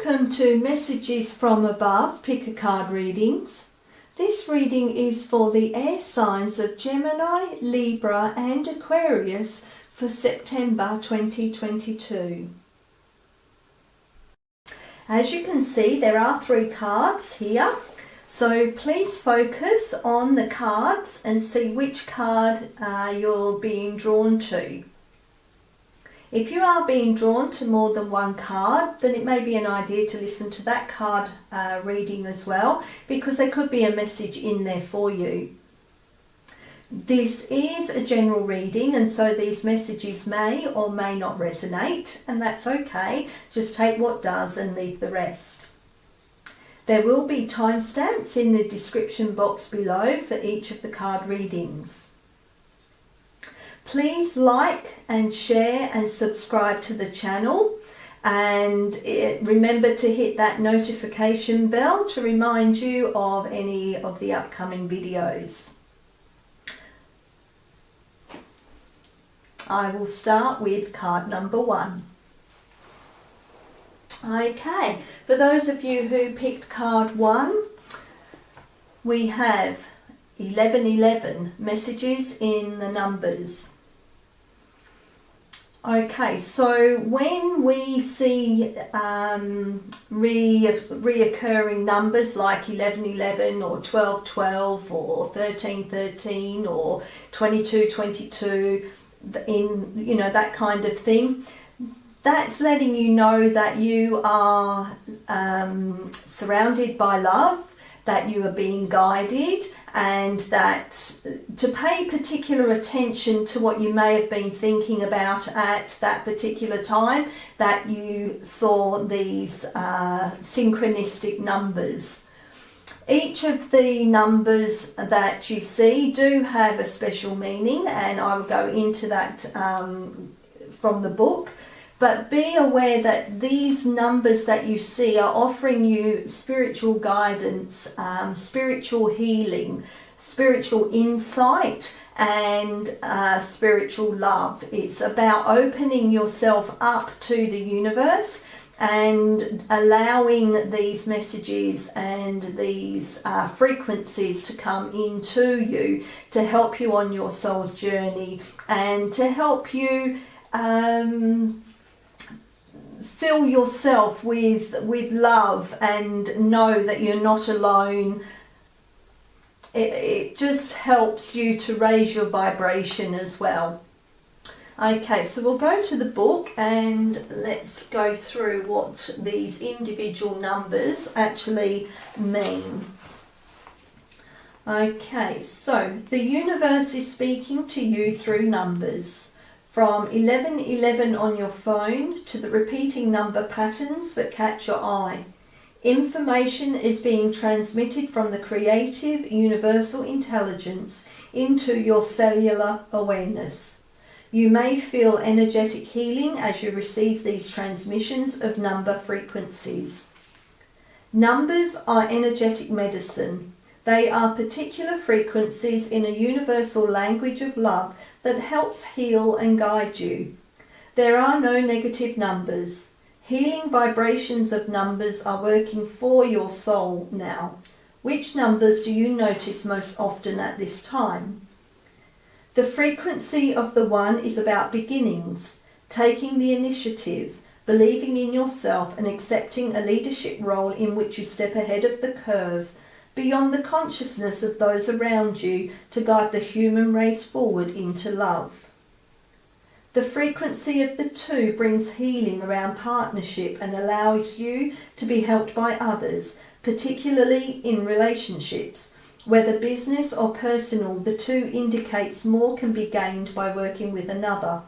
Welcome to Messages from Above Pick a Card readings. This reading is for the air signs of Gemini, Libra and Aquarius for September 2022. As you can see, there are 3 cards here, so please focus on the cards and see which card you're being drawn to. If you are being drawn to more than one card, then it may be an idea to listen to that card reading as well, because there could be a message in there for you. This is a general reading, and so these messages may or may not resonate, and that's okay. Just take what does and leave the rest. There will be timestamps in the description box below for each of the card readings. Please like and share and subscribe to the channel, and remember to hit that notification bell to remind you of any of the upcoming videos. I will start with card number 1. Okay, for those of you who picked card 1, we have 1111, messages in the numbers. Okay, so when we see reoccurring numbers like 1111 or 1212 or 1313 or 2222, in that kind of thing, that's letting you know that you are surrounded by love, that you are being guided, and that to pay particular attention to what you may have been thinking about at that particular time, that you saw these synchronistic numbers. Each of the numbers that you see do have a special meaning, and I will go into that from the book. But be aware that these numbers that you see are offering you spiritual guidance, spiritual healing, spiritual insight and spiritual love. It's about opening yourself up to the universe and allowing these messages and these frequencies to come into you to help you on your soul's journey and to help you fill yourself with love and know that you're not alone. It just helps you to raise your vibration as well. Okay, so we'll go to the book and let's go through what these individual numbers actually mean. Okay, so the universe is speaking to you through numbers. From 1111 on your phone to the repeating number patterns that catch your eye. Information is being transmitted from the creative universal intelligence into your cellular awareness. You may feel energetic healing as you receive these transmissions of number frequencies. Numbers are energetic medicine. They are particular frequencies in a universal language of love that helps heal and guide you. There are no negative numbers. Healing vibrations of numbers are working for your soul now. Which numbers do you notice most often at this time? The frequency of the 1 is about beginnings, taking the initiative, believing in yourself and accepting a leadership role in which you step ahead of the curve, beyond the consciousness of those around you to guide the human race forward into love. The frequency of the 2 brings healing around partnership and allows you to be helped by others, particularly in relationships. Whether business or personal, the 2 indicates more can be gained by working with another.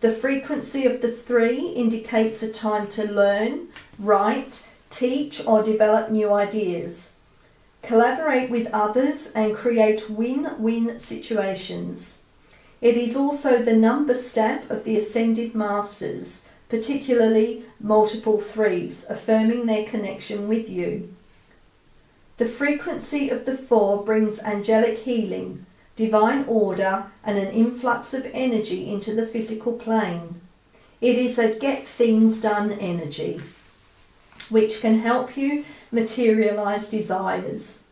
The frequency of the 3 indicates a time to learn, write, teach or develop new ideas. Collaborate with others and create win-win situations. It is also the number stamp of the Ascended Masters, particularly multiple 3s, affirming their connection with you. The frequency of the 4 brings angelic healing, divine order and an influx of energy into the physical plane. It is a get things done energy. which can help you materialize desires.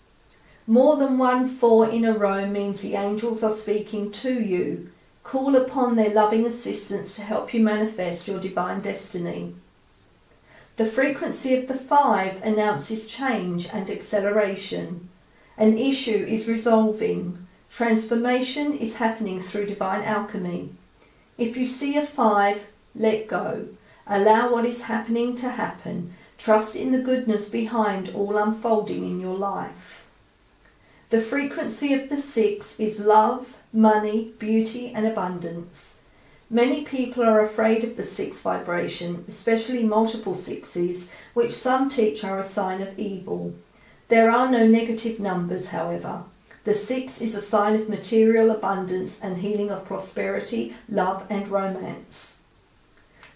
More than 1 4 in a row means the angels are speaking to you. Call upon their loving assistance to help you manifest your divine destiny. The frequency of the 5 announces change and acceleration. An issue is resolving. Transformation is happening through divine alchemy. If you see a 5, let go. Allow what is happening to happen. Trust in the goodness behind all unfolding in your life. The frequency of the 6 is love, money, beauty and abundance. Many people are afraid of the 6 vibration, especially multiple 6s, which some teach are a sign of evil. There are no negative numbers, however. The 6 is a sign of material abundance and healing of prosperity, love and romance.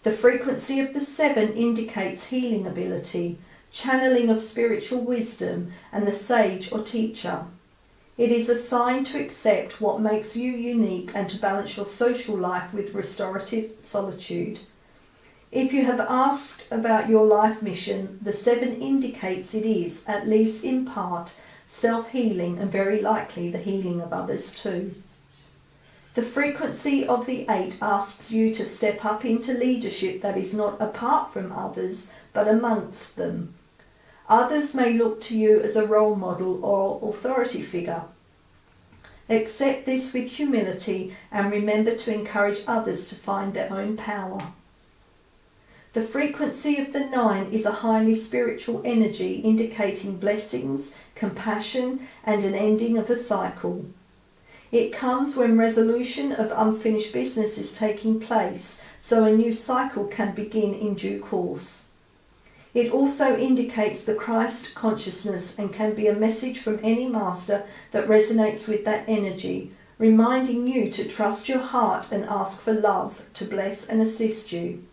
The frequency of the 7 indicates healing ability, channeling of spiritual wisdom and the sage or teacher. It is a sign to accept what makes you unique and to balance your social life with restorative solitude. If you have asked about your life mission, the 7 indicates it is, at least in part, self-healing and very likely the healing of others too. The frequency of the 8 asks you to step up into leadership that is not apart from others, but amongst them. Others may look to you as a role model or authority figure. Accept this with humility and remember to encourage others to find their own power. The frequency of the 9 is a highly spiritual energy indicating blessings, compassion and an ending of a cycle. It comes when resolution of unfinished business is taking place, so a new cycle can begin in due course. It also indicates the Christ consciousness and can be a message from any master that resonates with that energy, reminding you to trust your heart and ask for love to bless and assist you.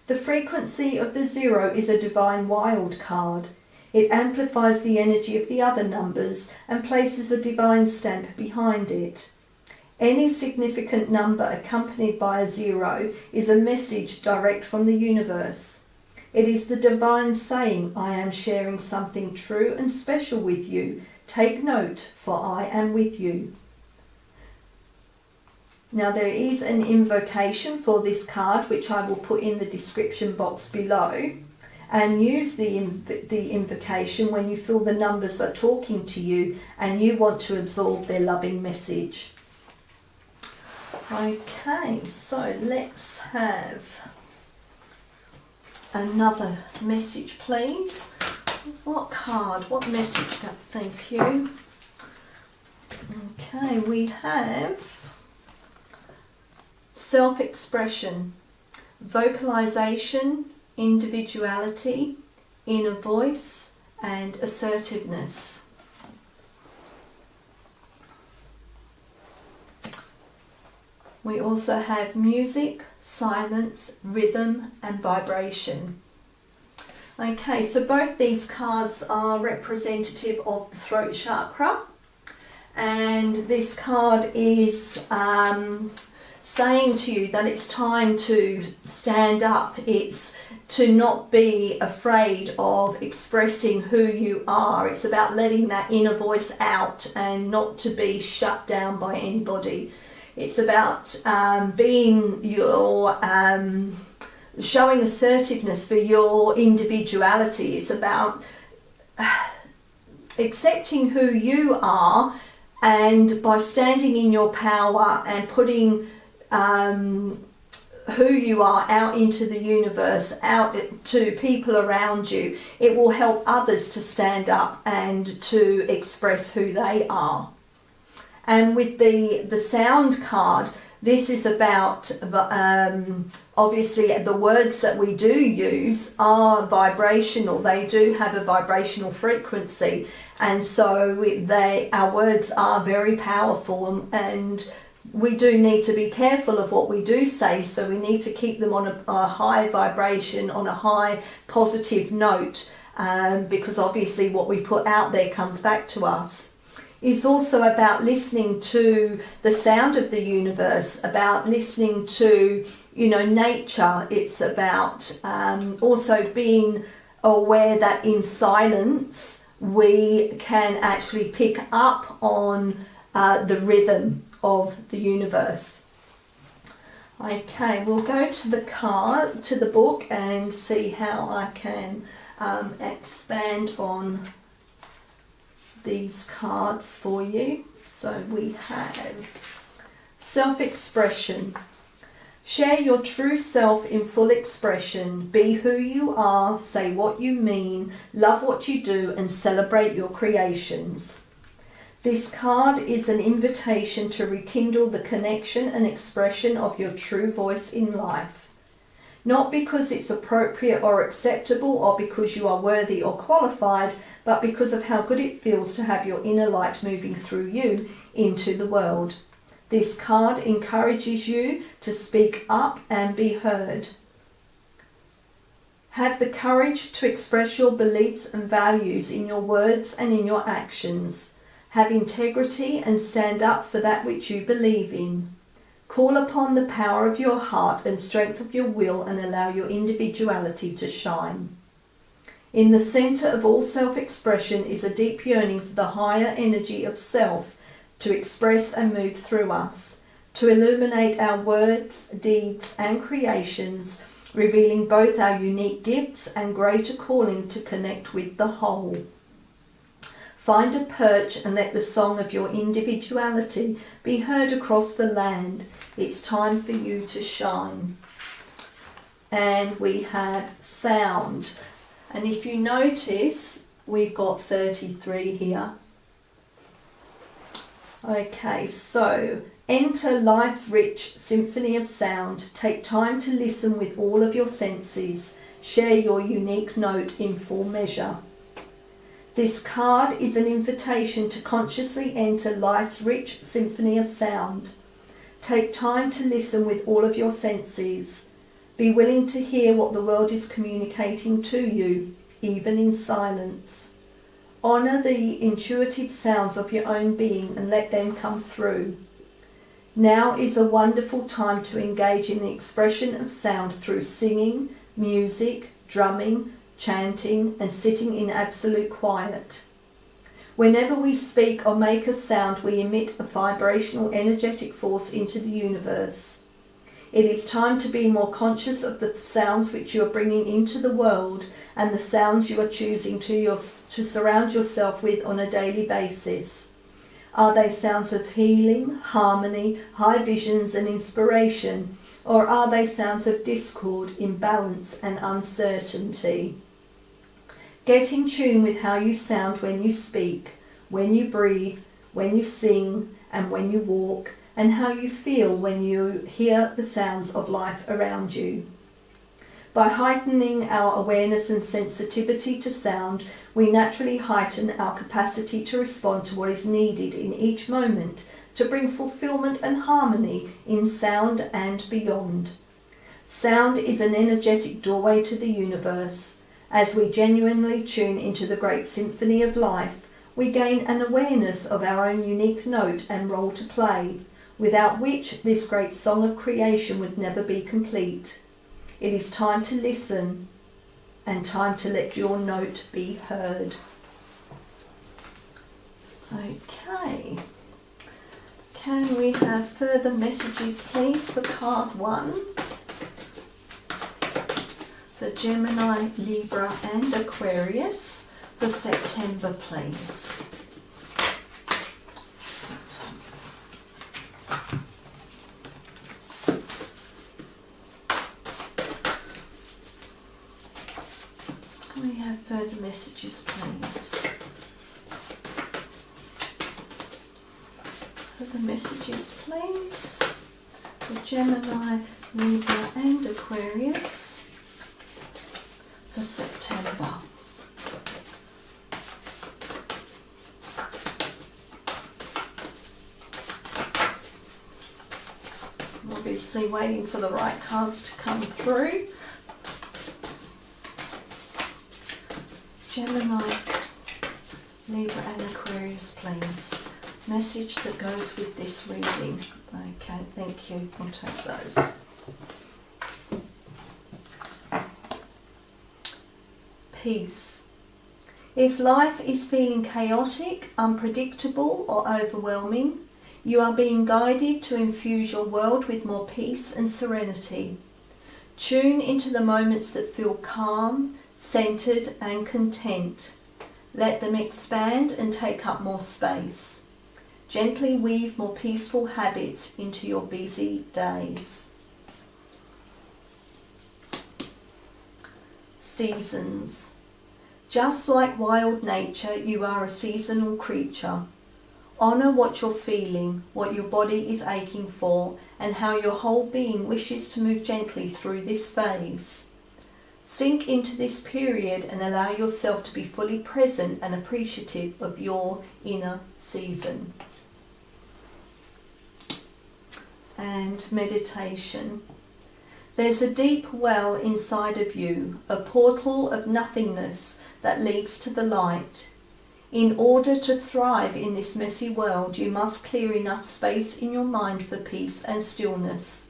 The frequency of the 0 is a divine wild card. It amplifies the energy of the other numbers and places a divine stamp behind it. Any significant number accompanied by a 0 is a message direct from the universe. It is the divine saying, I am sharing something true and special with you. Take note, for I am with you. Now there is an invocation for this card, which I will put in the description box below. And use the invocation when you feel the numbers are talking to you and you want to absorb their loving message. Okay, so let's have another message, please. What card? What message? Thank you. Okay, we have self-expression, vocalization, individuality, inner voice and assertiveness. We also have music, silence, rhythm and vibration. Okay, so both these cards are representative of the throat chakra, and this card is saying to you that it's time to stand up. It's to not be afraid of expressing who you are. It's about letting that inner voice out and not to be shut down by anybody. It's about being your showing assertiveness for your individuality. It's about accepting who you are, and by standing in your power and putting who you are out into the universe, out to people around you, it will help others to stand up and to express who they are. And with the sound card, this is about, obviously the words that we do use are vibrational. They do have a vibrational frequency, and so our words are very powerful, and we do need to be careful of what we do say, so we need to keep them on a high vibration, on a high positive note, because obviously what we put out there comes back to us. It's also about listening to the sound of the universe, about listening to, nature. It's about also being aware that in silence we can actually pick up on the rhythm of the universe. Okay, we'll go to the book and see how I can expand on these cards for you. So we have self-expression. Share your true self in full expression. Be who you are, say what you mean, love what you do, and celebrate your creations. This card is an invitation to rekindle the connection and expression of your true voice in life. Not because it's appropriate or acceptable or because you are worthy or qualified, but because of how good it feels to have your inner light moving through you into the world. This card encourages you to speak up and be heard. Have the courage to express your beliefs and values in your words and in your actions. Have integrity and stand up for that which you believe in. Call upon the power of your heart and strength of your will and allow your individuality to shine. In the centre of all self-expression is a deep yearning for the higher energy of self to express and move through us, to illuminate our words, deeds and creations, revealing both our unique gifts and greater calling to connect with the whole. Find a perch and let the song of your individuality be heard across the land. It's time for you to shine. And we have sound. And if you notice, we've got 33 here. Okay, so enter life's rich symphony of sound. Take time to listen with all of your senses. Share your unique note in full measure. This card is an invitation to consciously enter life's rich symphony of sound. Take time to listen with all of your senses. Be willing to hear what the world is communicating to you, even in silence. Honour the intuitive sounds of your own being and let them come through. Now is a wonderful time to engage in the expression of sound through singing, music, drumming, chanting, and sitting in absolute quiet. Whenever we speak or make a sound, we emit a vibrational energetic force into the universe. It is time to be more conscious of the sounds which you are bringing into the world and the sounds you are choosing to surround yourself with on a daily basis. Are they sounds of healing, harmony, high visions and inspiration, or are they sounds of discord, imbalance and uncertainty? Get in tune with how you sound when you speak, when you breathe, when you sing and when you walk, and how you feel when you hear the sounds of life around you. By heightening our awareness and sensitivity to sound, we naturally heighten our capacity to respond to what is needed in each moment to bring fulfillment and harmony in sound and beyond. Sound is an energetic doorway to the universe. As we genuinely tune into the great symphony of life, we gain an awareness of our own unique note and role to play, without which this great song of creation would never be complete. It is time to listen and time to let your note be heard. Okay. Can we have further messages, please, for card 1? For Gemini, Libra and Aquarius for September, please. Can we have further messages, please? Further messages, please. For Gemini, Libra and Aquarius for September. Obviously waiting for the right cards to come through. Gemini, Libra and Aquarius, please. Message that goes with this reading. Okay, thank you. I'll take those. peace. If life is feeling chaotic, unpredictable or overwhelming, you are being guided to infuse your world with more peace and serenity. Tune into the moments that feel calm, centered and content. Let them expand and take up more space. Gently weave more peaceful habits into your busy days. Seasons. Just like wild nature, you are a seasonal creature. Honour what you're feeling, what your body is aching for, and how your whole being wishes to move gently through this phase. Sink into this period and allow yourself to be fully present and appreciative of your inner season. And meditation. There's a deep well inside of you, a portal of nothingness that leads to the light. In order to thrive in this messy world, you must clear enough space in your mind for peace and stillness.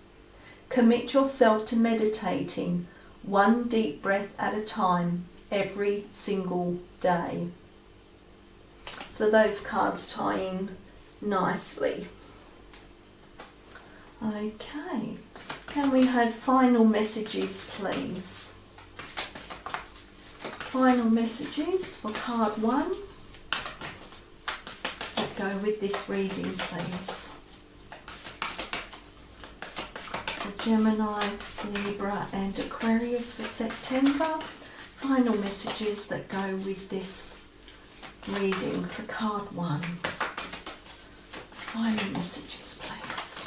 Commit yourself to meditating, one deep breath at a time, every single day. So those cards tie in nicely. Okay, can we have final messages, please? Final messages for card 1 that go with this reading, please. For Gemini, Libra and Aquarius for September. Final messages that go with this reading for card 1. Final messages, please.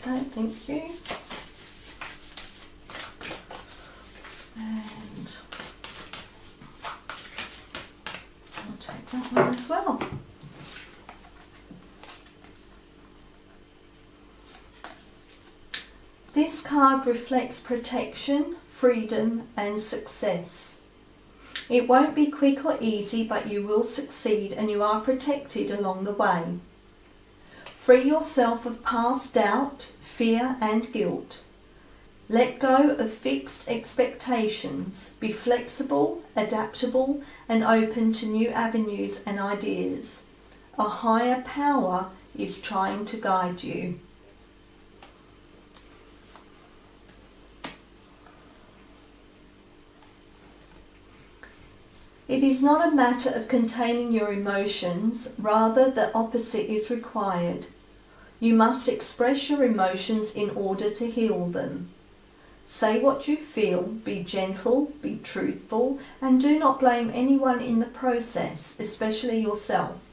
Okay, thank you. And I'll take that one as well. This card reflects protection, freedom and success. It won't be quick or easy, but you will succeed and you are protected along the way. Free yourself of past doubt, fear and guilt. Let go of fixed expectations. Be flexible, adaptable and open to new avenues and ideas. A higher power is trying to guide you. It is not a matter of containing your emotions, rather the opposite is required. You must express your emotions in order to heal them. Say what you feel, be gentle, be truthful, and do not blame anyone in the process, especially yourself.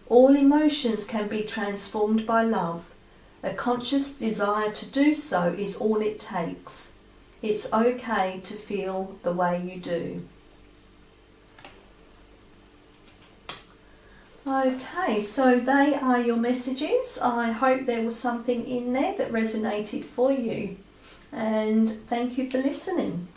All emotions can be transformed by love. A conscious desire to do so is all it takes. It's okay to feel the way you do. Okay, so they are your messages. I hope there was something in there that resonated for you. And thank you for listening.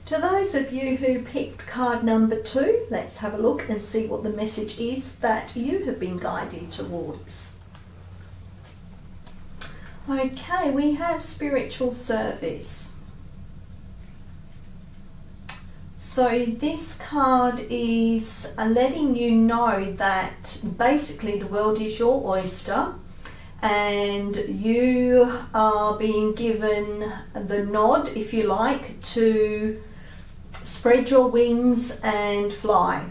To those of you who picked card number 2, let's have a look and see what the message is that you have been guided towards. Okay, we have spiritual service. So this card is letting you know that basically the world is your oyster and you are being given the nod, if you like, to spread your wings and fly.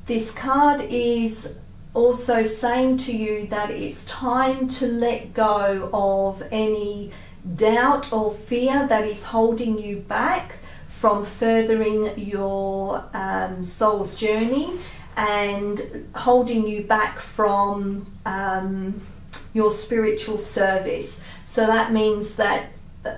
This card is also saying to you that it's time to let go of any doubt or fear that is holding you back from furthering your soul's journey and holding you back from your spiritual service. So that means that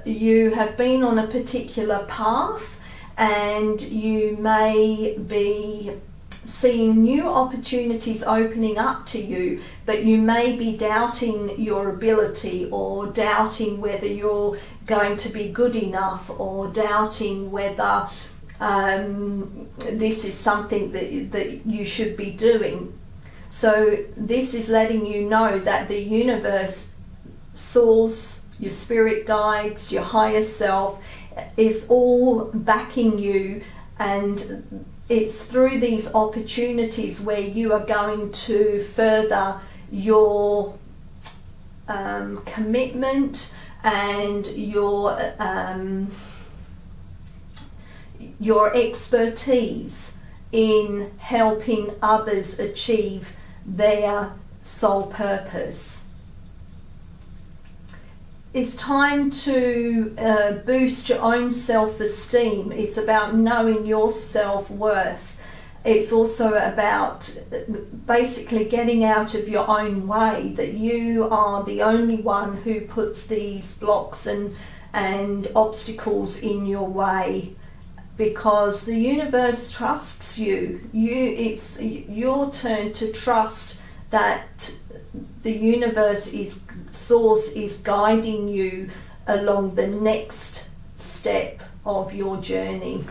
you have been on a particular path and you may be seeing new opportunities opening up to you, but you may be doubting your ability or doubting whether you're going to be good enough or doubting whether this is something that you should be doing. So this is letting you know that the universe, source, your spirit guides, your higher self is all backing you, and it's through these opportunities where you are going to further your commitment and your expertise in helping others achieve their soul purpose. It's time to boost your own self-esteem. It's about knowing your self-worth. It's also about basically getting out of your own way, that you are the only one who puts these blocks and obstacles in your way, because the universe trusts you. It's your turn to trust that the universe source is guiding you along the next step of your journey.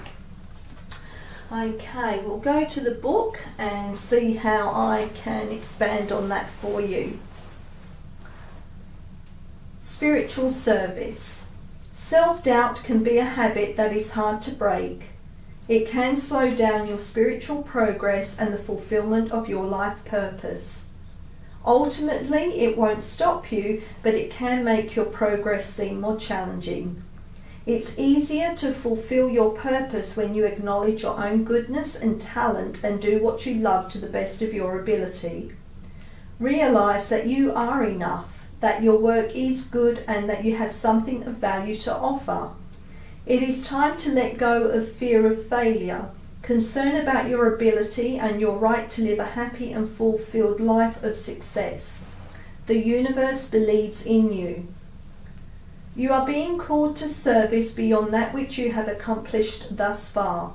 Okay, we'll go to the book and see how I can expand on that for you. Spiritual service. Self-doubt can be a habit that is hard to break. It can slow down your spiritual progress and the fulfillment of your life purpose. Ultimately, it won't stop you, but it can make your progress seem more challenging. It's easier to fulfill your purpose when you acknowledge your own goodness and talent and do what you love to the best of your ability. Realize that you are enough, that your work is good, and that you have something of value to offer. It is time to let go of fear of failure, concern about your ability and your right to live a happy and fulfilled life of success. The universe believes in you. You are being called to service beyond that which you have accomplished thus far.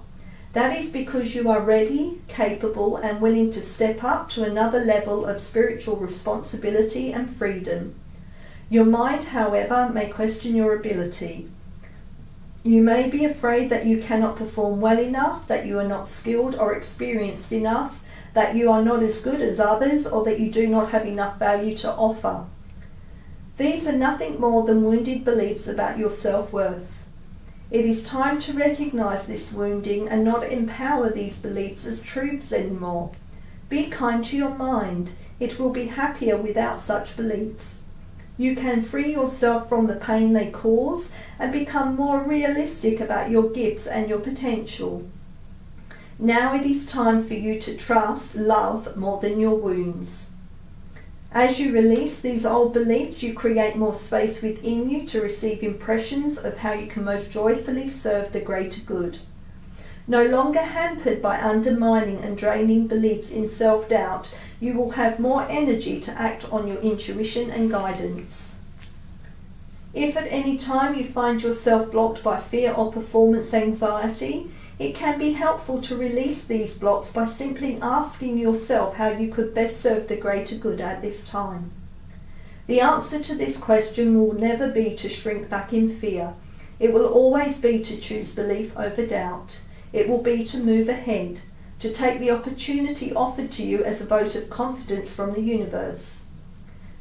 That is because you are ready, capable, and willing to step up to another level of spiritual responsibility and freedom. Your mind, however, may question your ability. You may be afraid that you cannot perform well enough, that you are not skilled or experienced enough, that you are not as good as others, or that you do not have enough value to offer. These are nothing more than wounded beliefs about your self-worth. It is time to recognize this wounding and not empower these beliefs as truths anymore. Be kind to your mind. It will be happier without such beliefs. You can free yourself from the pain they cause and become more realistic about your gifts and your potential. Now it is time for you to trust love more than your wounds. As you release these old beliefs, you create more space within you to receive impressions of how you can most joyfully serve the greater good. No longer hampered by undermining and draining beliefs in self-doubt, you will have more energy to act on your intuition and guidance. If at any time you find yourself blocked by fear or performance anxiety, it can be helpful to release these blocks by simply asking yourself how you could best serve the greater good at this time. The answer to this question will never be to shrink back in fear. It will always be to choose belief over doubt. It will be to move ahead, to take the opportunity offered to you as a vote of confidence from the universe.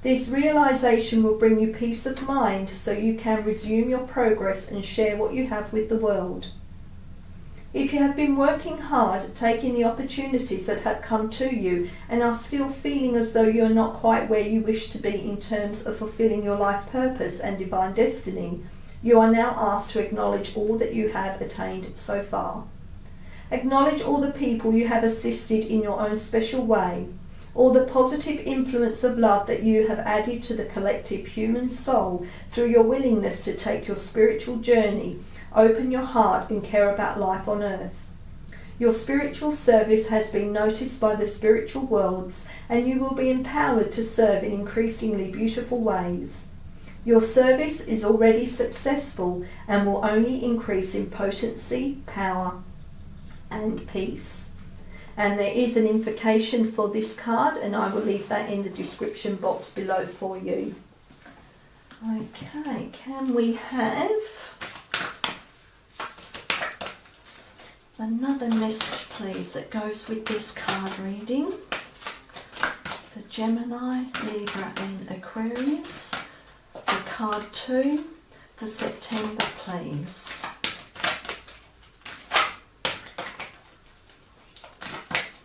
This realization will bring you peace of mind so you can resume your progress and share what you have with the world. If you have been working hard at taking the opportunities that have come to you and are still feeling as though you are not quite where you wish to be in terms of fulfilling your life purpose and divine destiny, you are now asked to acknowledge all that you have attained so far. Acknowledge all the people you have assisted in your own special way, all the positive influence of love that you have added to the collective human soul through your willingness to take your spiritual journey, open your heart and care about life on earth. Your spiritual service has been noticed by the spiritual worlds, and you will be empowered to serve in increasingly beautiful ways. Your service is already successful and will only increase in potency, power, and peace. And there is an invocation for this card, and I will leave that in the description box below for you. Okay, can we have another message, please, that goes with this card reading? for Gemini, Libra and Aquarius. The card 2 for September, please.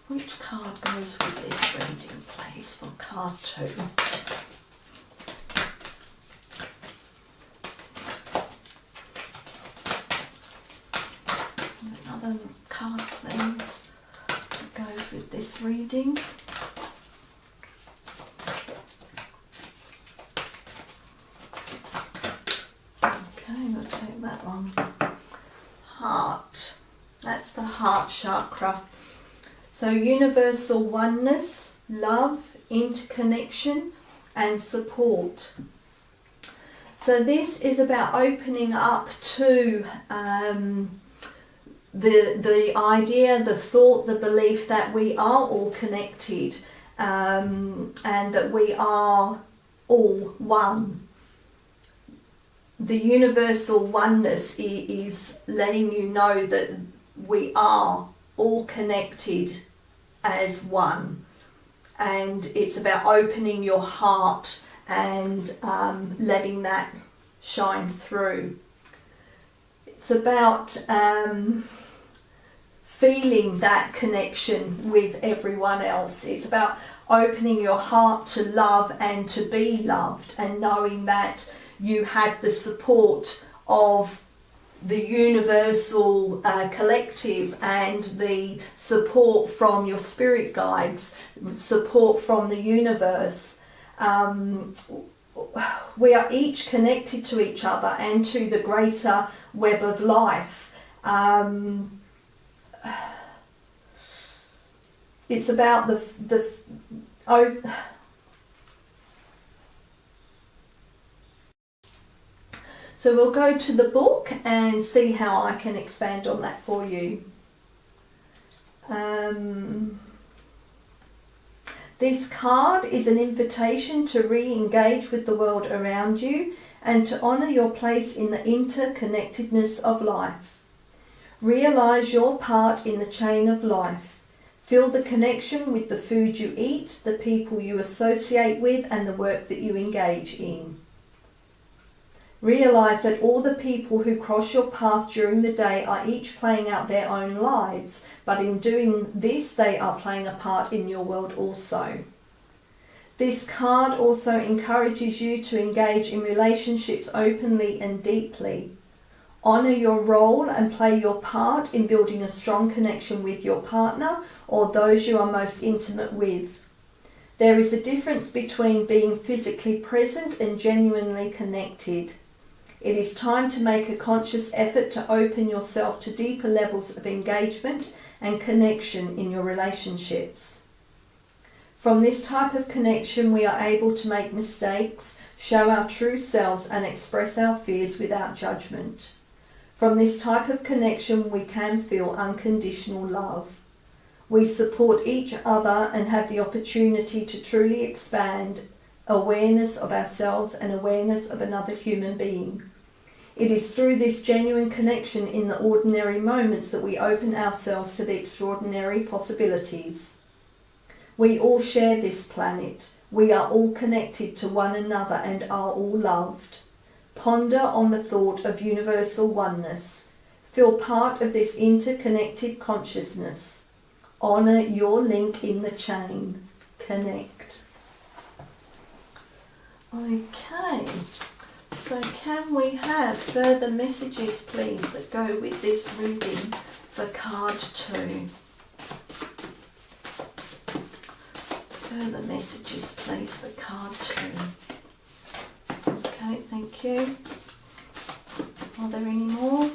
Which card goes with this reading, please, for card 2? Another card, please, that goes with this reading. Okay, we'll take that one. Heart. That's the heart chakra. So universal oneness, love, interconnection and support. So this is about opening up to the idea, the thought, the belief that we are all connected and that we are all one. The universal oneness is letting you know that we are all connected as one, and it's about opening your heart and letting that shine through. It's about feeling that connection with everyone else. It's about opening your heart to love and to be loved, and knowing that you have the support of the universal collective and the support from your spirit guides, support from the universe. We are each connected to each other and to the greater web of life. It's about So we'll go to the book and see how I can expand on that for you. This card is an invitation to re-engage with the world around you and to honour your place in the interconnectedness of life. Realise your part in the chain of life. Feel the connection with the food you eat, the people you associate with and the work that you engage in. Realise that all the people who cross your path during the day are each playing out their own lives, but in doing this they are playing a part in your world also. This card also encourages you to engage in relationships openly and deeply. Honour your role and play your part in building a strong connection with your partner or those you are most intimate with. There is a difference between being physically present and genuinely connected. It is time to make a conscious effort to open yourself to deeper levels of engagement and connection in your relationships. From this type of connection, we are able to make mistakes, show our true selves, and express our fears without judgment. From this type of connection, we can feel unconditional love. We support each other and have the opportunity to truly expand awareness of ourselves and awareness of another human being. It is through this genuine connection in the ordinary moments that we open ourselves to the extraordinary possibilities. We all share this planet. We are all connected to one another and are all loved. Ponder on the thought of universal oneness. Feel part of this interconnected consciousness. Honour your link in the chain. Connect. Okay. So can we have further messages, please, that go with this reading for card 2? Further messages, please, for card 2. Okay, thank you. Are there any more?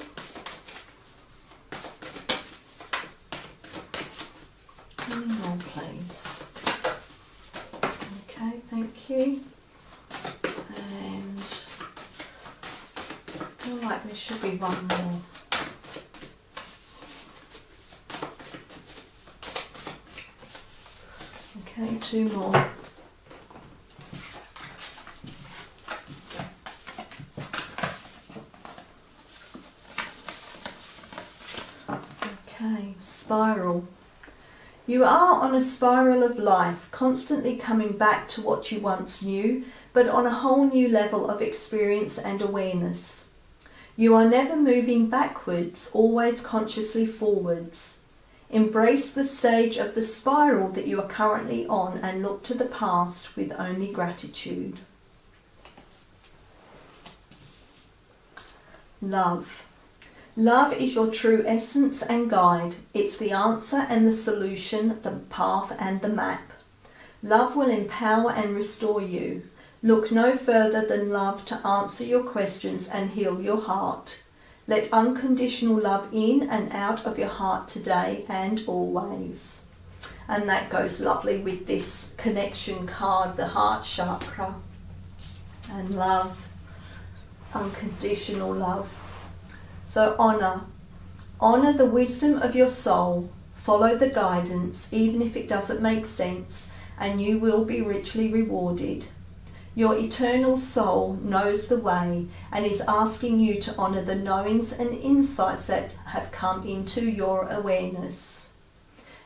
Any more, please? Okay, thank you. And I feel like there should be one more. Okay, 2 more. Okay, spiral. You are on a spiral of life, constantly coming back to what you once knew, but on a whole new level of experience and awareness. You are never moving backwards, always consciously forwards. Embrace the stage of the spiral that you are currently on and look to the past with only gratitude. Love. Love is your true essence and guide. It's the answer and the solution, the path and the map. Love will empower and restore you. Look no further than love to answer your questions and heal your heart. Let unconditional love in and out of your heart today and always. And that goes lovely with this connection card, the heart chakra. And love, unconditional love. So honour the wisdom of your soul, follow the guidance even if it doesn't make sense, and you will be richly rewarded. Your eternal soul knows the way and is asking you to honour the knowings and insights that have come into your awareness.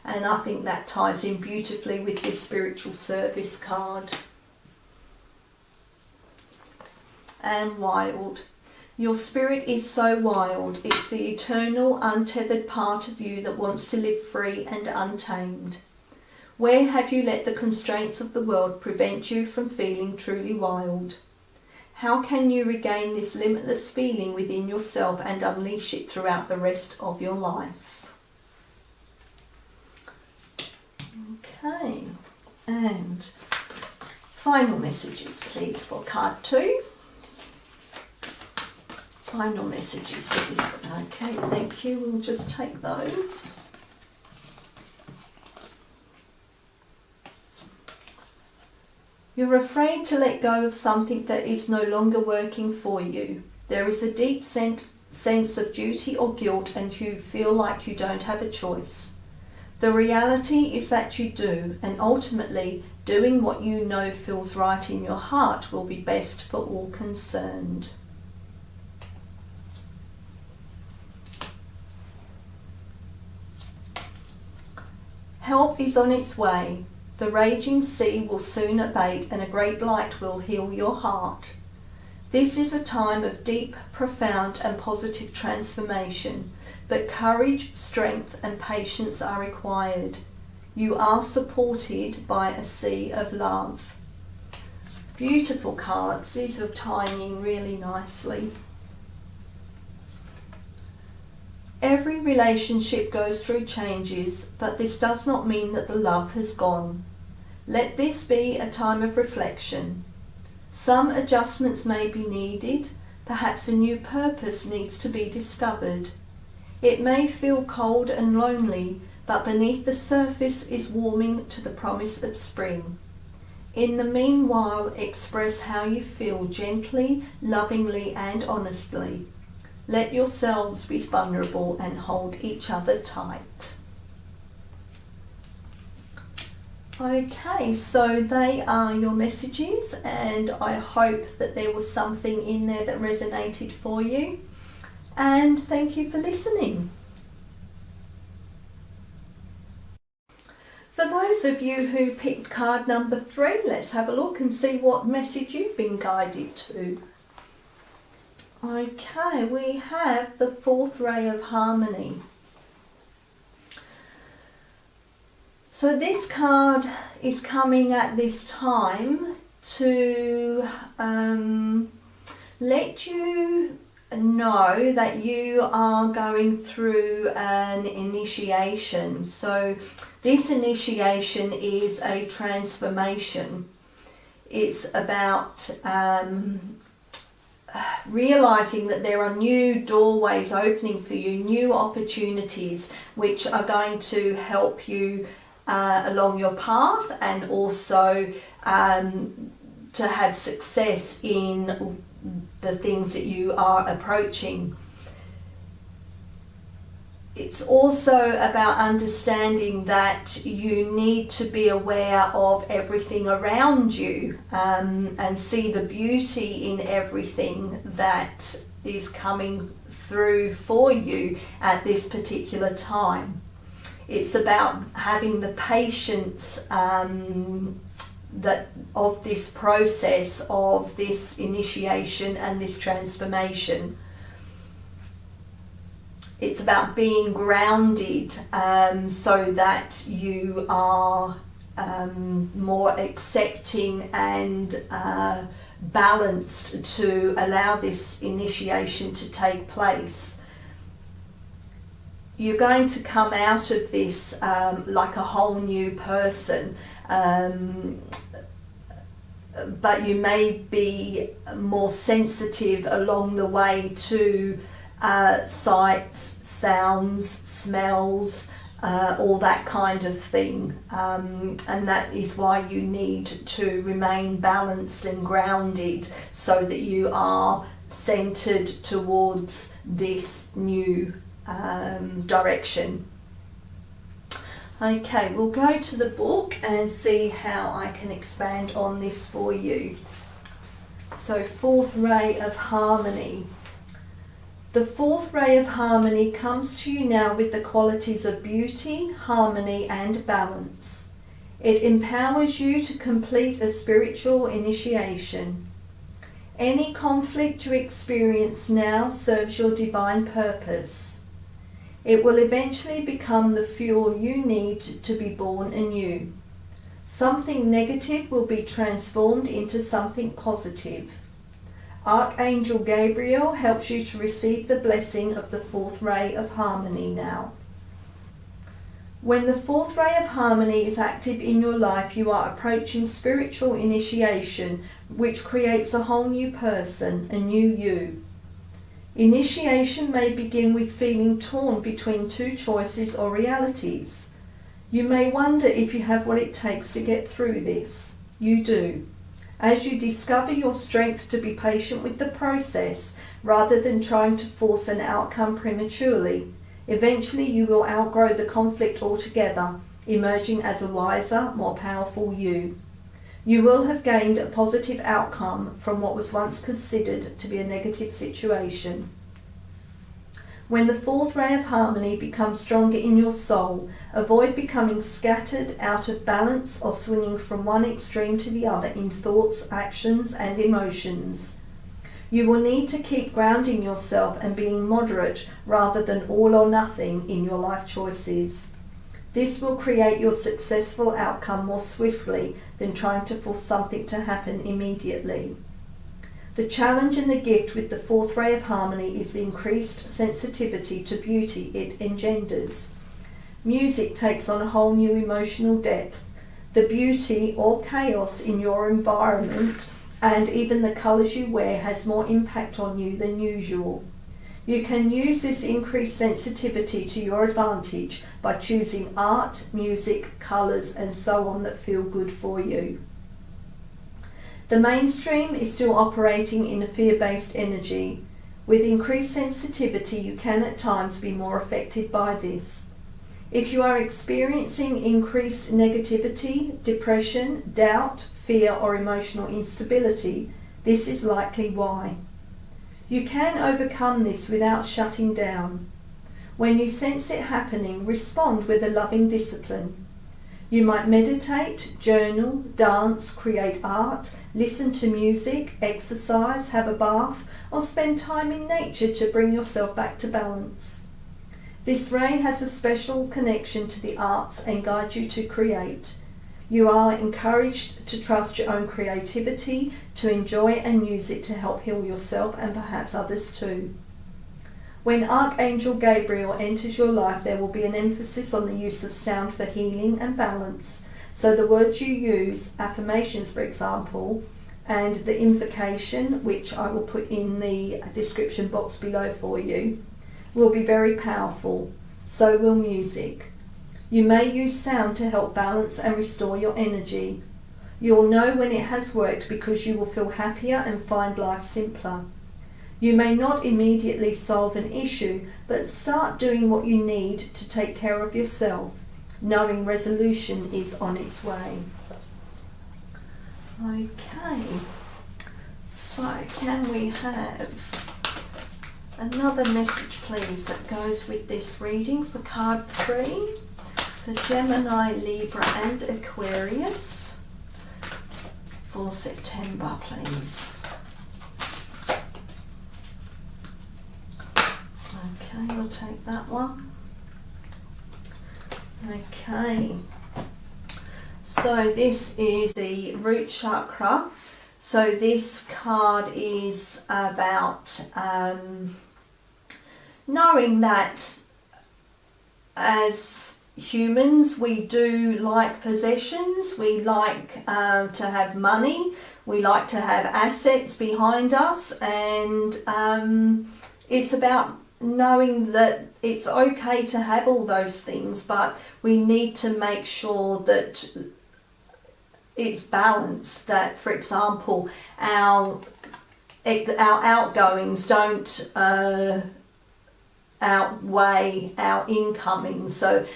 And I think that ties in beautifully with this spiritual service card. And wild. Your spirit is so wild. It's the eternal, untethered part of you that wants to live free and untamed. Where have you let the constraints of the world prevent you from feeling truly wild? How can you regain this limitless feeling within yourself and unleash it throughout the rest of your life? Okay, and final messages please for card 2. Final messages for this one. Okay, thank you. We'll just take those. You're afraid to let go of something that is no longer working for you. There is a deep sense of duty or guilt and you feel like you don't have a choice. The reality is that you do, and ultimately doing what you know feels right in your heart will be best for all concerned. Help is on its way. The raging sea will soon abate and a great light will heal your heart. This is a time of deep, profound and positive transformation, but courage, strength and patience are required. You are supported by a sea of love. Beautiful cards. These are tying in really nicely. Every relationship goes through changes, but this does not mean that the love has gone. Let this be a time of reflection. Some adjustments may be needed, perhaps a new purpose needs to be discovered. It may feel cold and lonely, but beneath the surface is warming to the promise of spring. In the meanwhile, express how you feel gently, lovingly and honestly. Let yourselves be vulnerable and hold each other tight. Okay, so they are your messages and I hope that there was something in there that resonated for you. And thank you for listening. For those of you who picked card number 3, let's have a look and see what message you've been guided to. Okay, we have the 4th ray of harmony. So this card is coming at this time to let you know that you are going through an initiation. So this initiation is a transformation. It's about realizing that there are new doorways opening for you, new opportunities which are going to help you along your path and also to have success in the things that you are approaching. It's also about understanding that you need to be aware of everything around you and see the beauty in everything that is coming through for you at this particular time. It's about having the patience that of this process of this initiation and this transformation. It's about being grounded so that you are more accepting and balanced to allow this initiation to take place. You're going to come out of this like a whole new person, but you may be more sensitive along the way to sights, sounds, smells, all that kind of thing, and that is why you need to remain balanced and grounded so that you are centered towards this new direction. Okay, we'll go to the book and see how I can expand on this for you. So, fourth ray of harmony. The fourth ray of harmony comes to you now with the qualities of beauty, harmony, and balance. It empowers you to complete a spiritual initiation. Any conflict you experience now serves your divine purpose. It will eventually become the fuel you need to be born anew. Something negative will be transformed into something positive. Archangel Gabriel helps you to receive the blessing of the fourth ray of harmony now. When the fourth ray of harmony is active in your life, you are approaching spiritual initiation, which creates a whole new person, a new you. Initiation may begin with feeling torn between two choices or realities. You may wonder if you have what it takes to get through this. You do. As you discover your strength to be patient with the process rather than trying to force an outcome prematurely, eventually you will outgrow the conflict altogether, emerging as a wiser, more powerful you. You will have gained a positive outcome from what was once considered to be a negative situation. When the fourth ray of harmony becomes stronger in your soul, avoid becoming scattered, out of balance, or swinging from one extreme to the other in thoughts, actions, and emotions. You will need to keep grounding yourself and being moderate rather than all or nothing in your life choices. This will create your successful outcome more swiftly than trying to force something to happen immediately. The challenge and the gift with the fourth ray of harmony is the increased sensitivity to beauty it engenders. Music takes on a whole new emotional depth. The beauty or chaos in your environment and even the colours you wear has more impact on you than usual. You can use this increased sensitivity to your advantage by choosing art, music, colours, and so on that feel good for you. The mainstream is still operating in a fear-based energy. With increased sensitivity, you can at times be more affected by this. If you are experiencing increased negativity, depression, doubt, fear, or emotional instability, this is likely why. You can overcome this without shutting down. When you sense it happening, respond with a loving discipline. You might meditate, journal, dance, create art, listen to music, exercise, have a bath, or spend time in nature to bring yourself back to balance. This ray has a special connection to the arts and guides you to create. You are encouraged to trust your own creativity, to enjoy and use it to help heal yourself and perhaps others too. When Archangel Gabriel enters your life, there will be an emphasis on the use of sound for healing and balance. So the words you use, affirmations for example, and the invocation, which I will put in the description box below for you, will be very powerful. So will music. You may use sound to help balance and restore your energy. You'll know when it has worked because you will feel happier and find life simpler. You may not immediately solve an issue, but start doing what you need to take care of yourself, knowing resolution is on its way. Okay, so can we have another message please that goes with this reading for card 3? For Gemini, Libra and Aquarius for September, please. Okay, we'll take that one. Okay, so this is the root chakra. So this card is about knowing that as humans we do like possessions, we like to have money, we like to have assets behind us, and it's about knowing that it's okay to have all those things, but we need to make sure that it's balanced, that for example our outgoings don't outweigh our incoming, so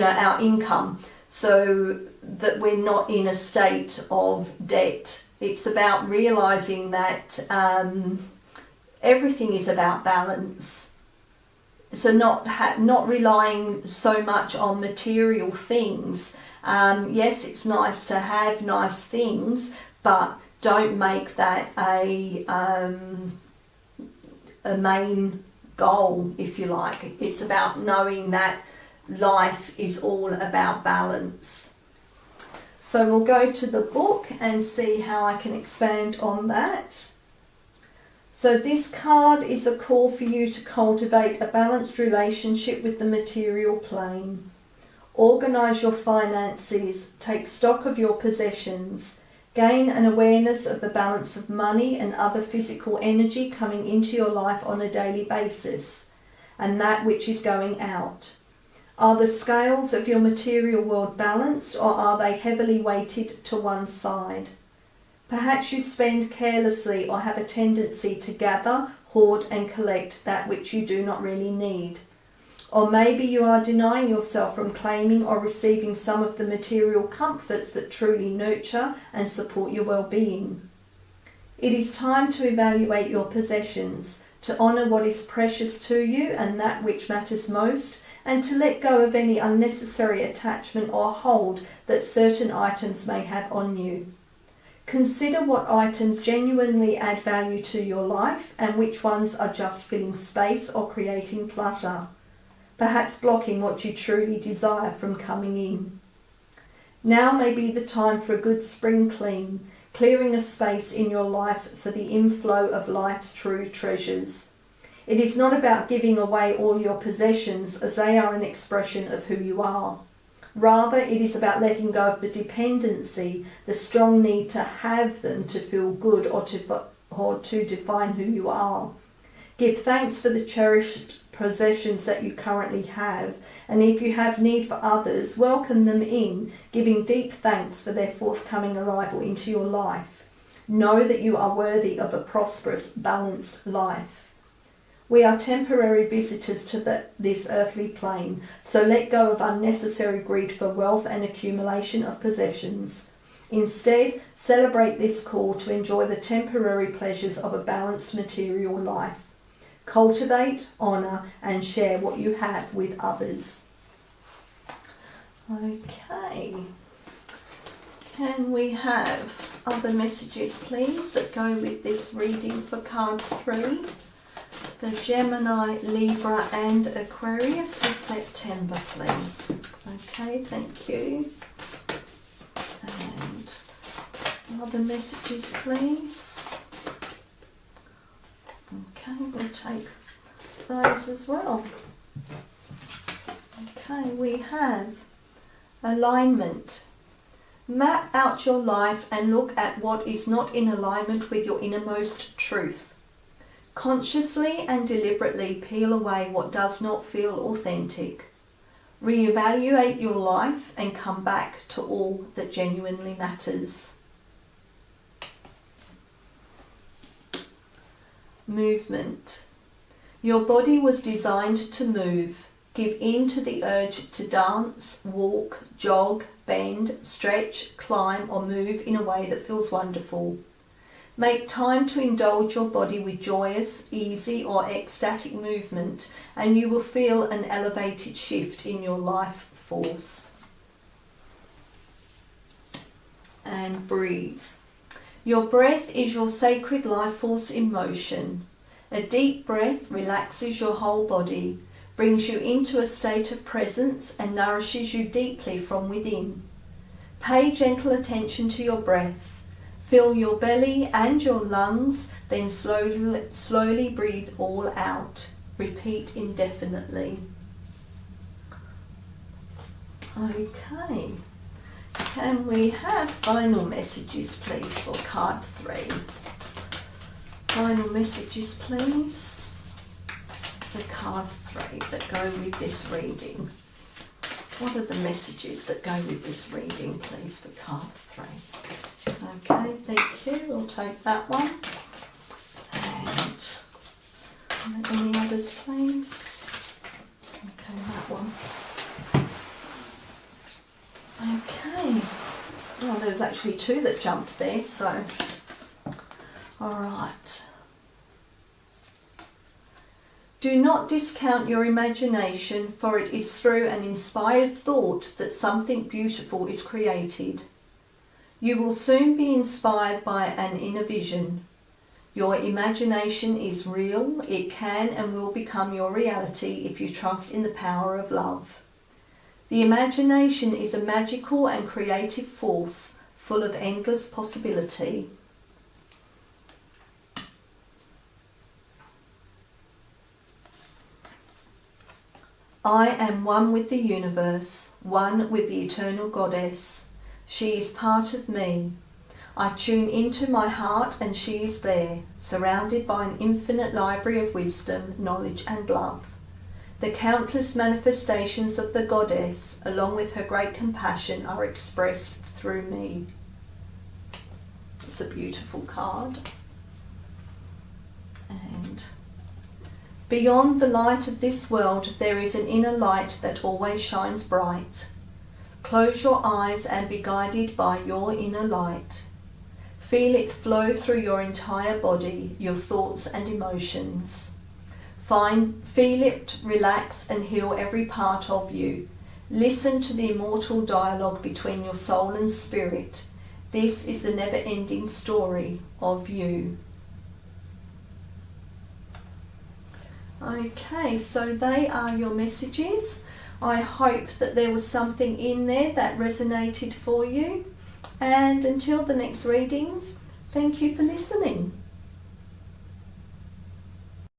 our income, so that we're not in a state of debt. It's about realizing that everything is about balance. So not relying so much on material things. Yes, it's nice to have nice things, but don't make that a main goal, if you like. It's about knowing that life is all about balance. So we'll go to the book and see how I can expand on that. So this card is a call for you to cultivate a balanced relationship with the material plane. Organise your finances, take stock of your possessions, gain an awareness of the balance of money and other physical energy coming into your life on a daily basis, and that which is going out. Are the scales of your material world balanced, or are they heavily weighted to one side? Perhaps you spend carelessly or have a tendency to gather, hoard and collect that which you do not really need. Or maybe you are denying yourself from claiming or receiving some of the material comforts that truly nurture and support your well-being. It is time to evaluate your possessions, to honour what is precious to you and that which matters most, and to let go of any unnecessary attachment or hold that certain items may have on you. Consider what items genuinely add value to your life and which ones are just filling space or creating clutter, perhaps blocking what you truly desire from coming in. Now may be the time for a good spring clean, clearing a space in your life for the inflow of life's true treasures. It is not about giving away all your possessions, as they are an expression of who you are. Rather, it is about letting go of the dependency, the strong need to have them to feel good or to define who you are. Give thanks for the cherished possessions that you currently have, and if you have need for others, welcome them in, giving deep thanks for their forthcoming arrival into your life. Know that you are worthy of a prosperous, balanced life. We are temporary visitors to this earthly plane, so let go of unnecessary greed for wealth and accumulation of possessions. Instead, celebrate this call to enjoy the temporary pleasures of a balanced material life. Cultivate, honour and share what you have with others. Okay, can we have other messages please that go with this reading for card 3? For Gemini, Libra and Aquarius for September, please. Okay, thank you. And other messages, please. Okay, we'll take those as well. Okay, we have alignment. Map out your life and look at what is not in alignment with your innermost truth. Consciously and deliberately peel away what does not feel authentic. Reevaluate your life and come back to all that genuinely matters. Movement. Your body was designed to move. Give in to the urge to dance, walk, jog, bend, stretch, climb or move in a way that feels wonderful. Make time to indulge your body with joyous, easy or ecstatic movement, and you will feel an elevated shift in your life force. and breathe. Your breath is your sacred life force in motion. A deep breath relaxes your whole body, brings you into a state of presence and nourishes you deeply from within. Pay gentle attention to your breath. Fill your belly and your lungs, then slowly breathe all out. Repeat indefinitely. Okay. Can we have final messages, please, for card 3? Final messages, please, for card 3 that go with this reading. What are the messages that go with this reading, please, for card 3? Okay, thank you. We'll take that one. And any others, please? Okay, that one. Okay. Oh, there was actually 2 that jumped there, so all right. Do not discount your imagination, for it is through an inspired thought that something beautiful is created. You will soon be inspired by an inner vision. Your imagination is real. It can and will become your reality if you trust in the power of love. The imagination is a magical and creative force full of endless possibility. I am one with the universe, one with the eternal goddess. She is part of me. I tune into my heart and she is there, surrounded by an infinite library of wisdom, knowledge and love. The countless manifestations of the goddess, along with her great compassion, are expressed through me. It's a beautiful card. And beyond the light of this world, there is an inner light that always shines bright. Close your eyes and be guided by your inner light. Feel it flow through your entire body, your thoughts and emotions. Feel it relax and heal every part of you. Listen to the immortal dialogue between your soul and spirit. This is the never-ending story of you. Okay, so they are your messages. I hope that there was something in there that resonated for you. And until the next readings, thank you for listening.